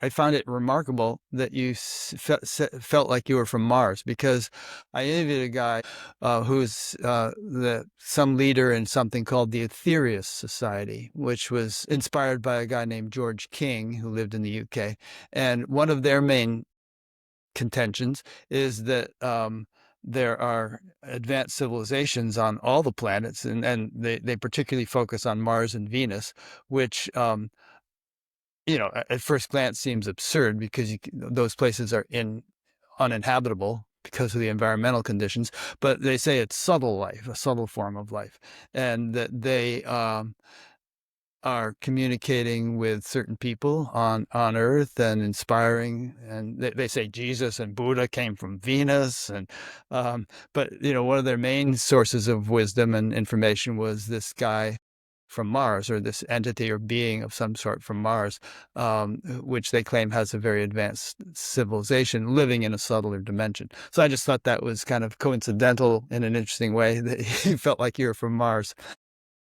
I found it remarkable that you felt like you were from Mars, because I interviewed a guy who's some leader in something called the Aetherius Society, which was inspired by a guy named George King who lived in the UK. And one of their main contentions is that there are advanced civilizations on all the planets, and they particularly focus on Mars and Venus, which at first glance seems absurd, because those places are uninhabitable because of the environmental conditions. But they say it's subtle life, a subtle form of life, and that they are communicating with certain people on Earth and inspiring. And they say Jesus and Buddha came from Venus, and but one of their main sources of wisdom and information was this guy from Mars, or this entity or being of some sort from Mars, which they claim has a very advanced civilization living in a subtler dimension. So I just thought that was kind of coincidental in an interesting way, that you felt like you were from Mars.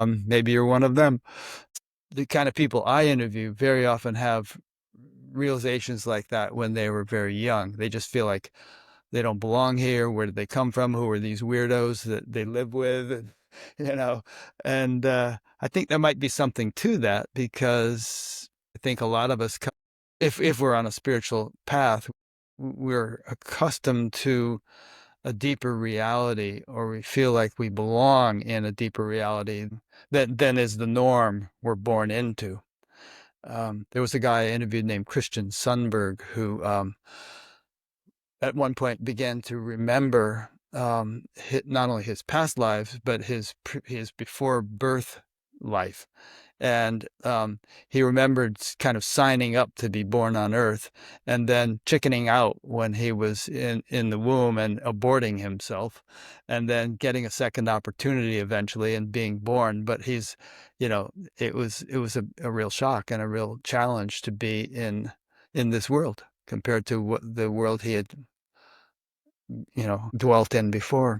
Maybe you're one of them. The kind of people I interview very often have realizations like that when they were very young. They just feel like they don't belong here. Where did they come from? Who are these weirdos that they live with? And I think there might be something to that, because I think a lot of us, if we're on a spiritual path, we're accustomed to a deeper reality, or we feel like we belong in a deeper reality that then is the norm we're born into. There was a guy I interviewed named Christian Sundberg who at one point began to remember not only his past lives, but his before birth life. And he remembered kind of signing up to be born on Earth, and then chickening out when he was in the womb and aborting himself, and then getting a second opportunity eventually and being born. But it was a real shock and a real challenge to be in this world compared to what the world he had dwelt in before.